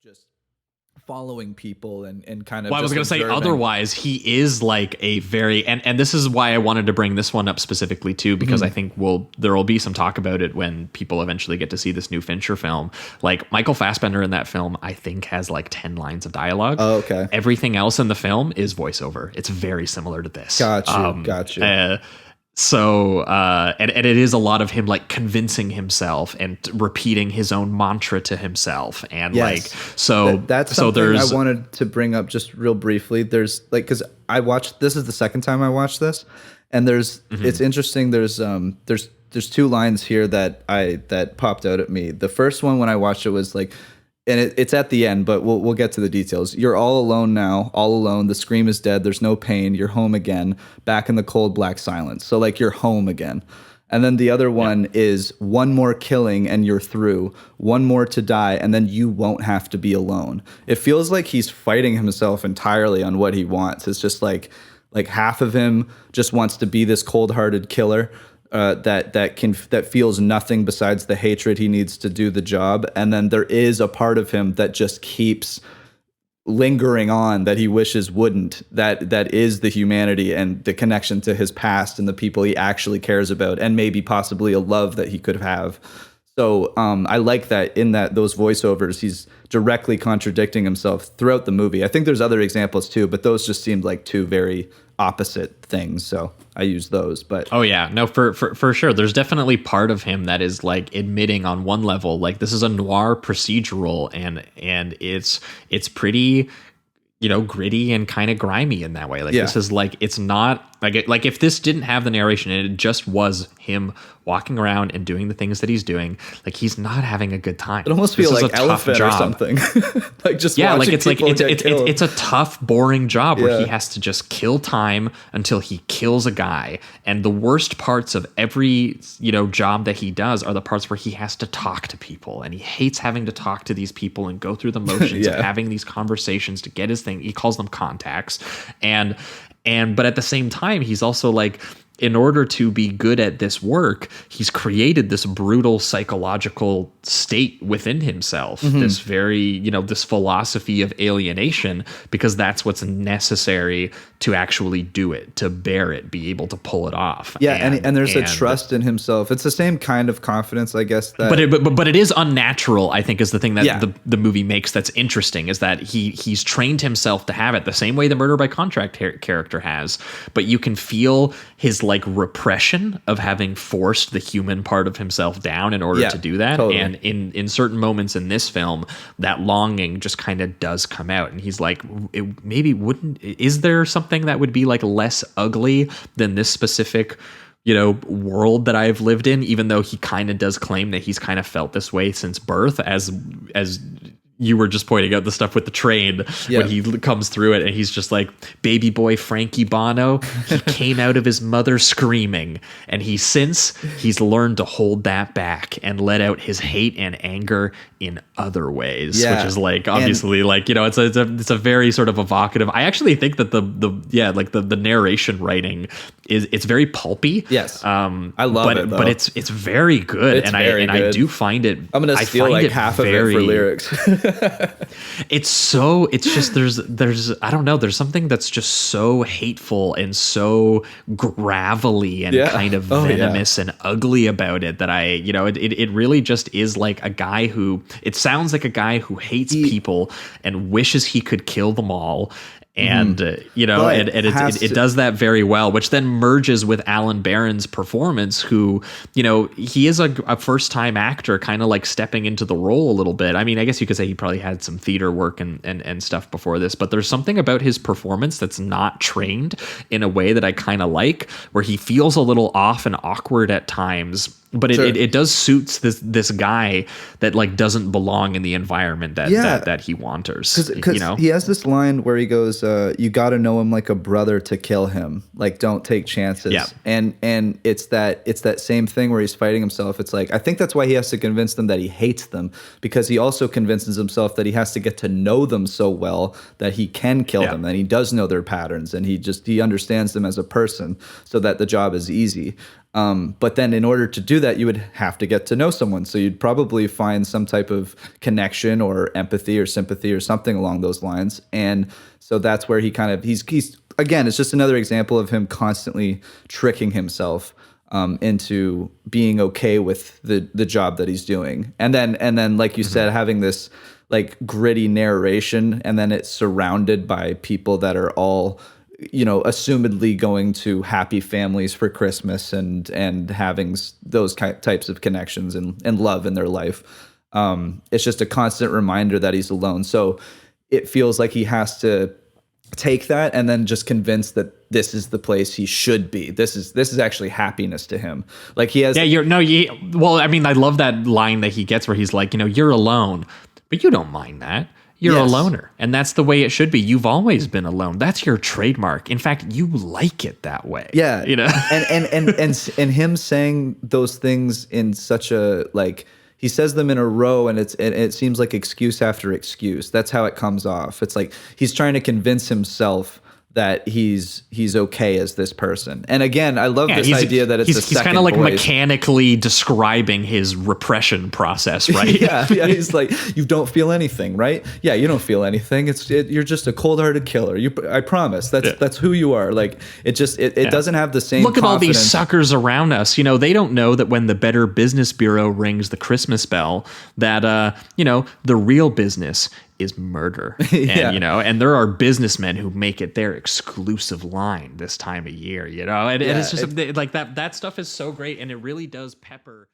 just following people and kind of. Well, I was just going to say, observing. otherwise, he is like a very, and this is why I wanted to bring this one up specifically too, because I think there will be some talk about it when people eventually get to see this new Fincher film. Like Michael Fassbender in that film, I think has like 10 lines of dialogue. Oh, okay. Everything else in the film is voiceover. It's very similar to this. Got you. So, and it is a lot of him like convincing himself and repeating his own mantra to himself. And Yes. like, so that's so something there's, I wanted to bring up just real briefly. There's like, cause this is the second time I watched this, and it's interesting. There's two lines here that popped out at me. The first one when I watched it was like, and it's at the end, but we'll get to the details. You're all alone now, all alone. The scream is dead. There's no pain. You're home again, back in the cold black silence. So like you're home again. And then the other one is one more killing and you're through. One more to die, and then you won't have to be alone. It feels like he's fighting himself entirely on what he wants. It's just like half of him just wants to be this cold-hearted killer. That feels nothing besides the hatred he needs to do the job, and then there is a part of him that just keeps lingering on that he wishes wouldn't. That is the humanity and the connection to his past and the people he actually cares about, and maybe possibly a love that he could have. So I like that in those voiceovers, he's directly contradicting himself throughout the movie. I think there's other examples too, but those just seemed like two very opposite things. So I use those. But oh yeah, no, for sure. There's definitely part of him that is like admitting on one level, like this is a noir procedural, and it's pretty, gritty and kind of grimy in that way. Like this is like, it's not like if this didn't have the narration and it just was him walking around and doing the things that he's doing, like he's not having a good time. It almost feels like Elephant or something. Like just like it's like killed. It's a tough, boring job where he has to just kill time until he kills a guy. And the worst parts of every job that he does are the parts where he has to talk to people, and he hates having to talk to these people and go through the motions of having these conversations to get his thing. He calls them contacts, but at the same time, he's also like, in order to be good at this work, he's created this brutal psychological state within himself, this very, this philosophy of alienation, because that's what's necessary to actually do it, to bear it, be able to pull it off. Yeah, and there's a trust in himself. It's the same kind of confidence, I guess. But it is unnatural, I think, is the thing that the movie makes that's interesting, is that he's trained himself to have it the same way the Murder by Contract character has, but you can feel his like repression of having forced the human part of himself down in order to do that. Totally. And in certain moments in this film, that longing just kind of does come out, and he's like, is there something that would be like less ugly than this specific world that I've lived in, even though he kind of does claim that he's kind of felt this way since birth, as you were just pointing out the stuff with the train when he comes through it, and he's just like, baby boy Frankie Bono, he came out of his mother screaming, and he's learned to hold that back and let out his hate and anger in other ways, which is like, obviously, it's a very sort of evocative. I actually think that the narration writing it's very pulpy. Yes. I love it, though. But it's very good. I do find it. I'm going to steal like half of it for lyrics. It's just, there's, I don't know, there's something that's just so hateful and so gravelly and kind of venomous and ugly about it that it really just is like a guy who, it sounds like a guy who hates people and wishes he could kill them all. And it does that very well, which then merges with Alan Barron's performance, who he is a first-time actor, kind of like stepping into the role a little bit. I mean, I guess you could say he probably had some theater work and stuff before this, but there's something about his performance that's not trained in a way that I kind of like, where he feels a little off and awkward at times. But it does suits this guy that like doesn't belong in the environment that he wanters. Because he has this line where he goes, "You got to know him like a brother to kill him. Like, don't take chances." Yeah. And it's that same thing where he's fighting himself. It's like, I think that's why he has to convince them that he hates them, because he also convinces himself that he has to get to know them so well that he can kill them, and he does know their patterns, and he understands them as a person, so that the job is easy. But then in order to do that, you would have to get to know someone. So you'd probably find some type of connection or empathy or sympathy or something along those lines. And so that's where he kind of, he's again, it's just another example of him constantly tricking himself into being okay with the job that he's doing. And then like you said, having this like gritty narration, and then it's surrounded by people that are all, assumedly going to happy families for Christmas and having those types of connections and love in their life. It's just a constant reminder that he's alone. So it feels like he has to take that and then just convince that this is the place he should be. This is actually happiness to him. Like he has. Yeah, well, I mean, I love that line that he gets where he's like, you're alone, but you don't mind that. You're a loner, and that's the way it should be. You've always been alone. That's your trademark. In fact, you like it that way. Yeah, and him saying those things in such a like, he says them in a row, and it seems like excuse after excuse. That's how it comes off. It's like he's trying to convince himself that he's okay as this person. And again, I love this idea that he's kind of like mechanically describing his repression process, right? yeah. He's like, you don't feel anything, right? Yeah, you don't feel anything. You're just a cold-hearted killer. I promise. That's who you are. Like it doesn't have the same. Look at all these suckers around us. They don't know that when the Better Business Bureau rings the Christmas bell, that the real business is murder. And and there are businessmen who make it their exclusive line this time of year, and it's just like that stuff is so great, and it really does pepper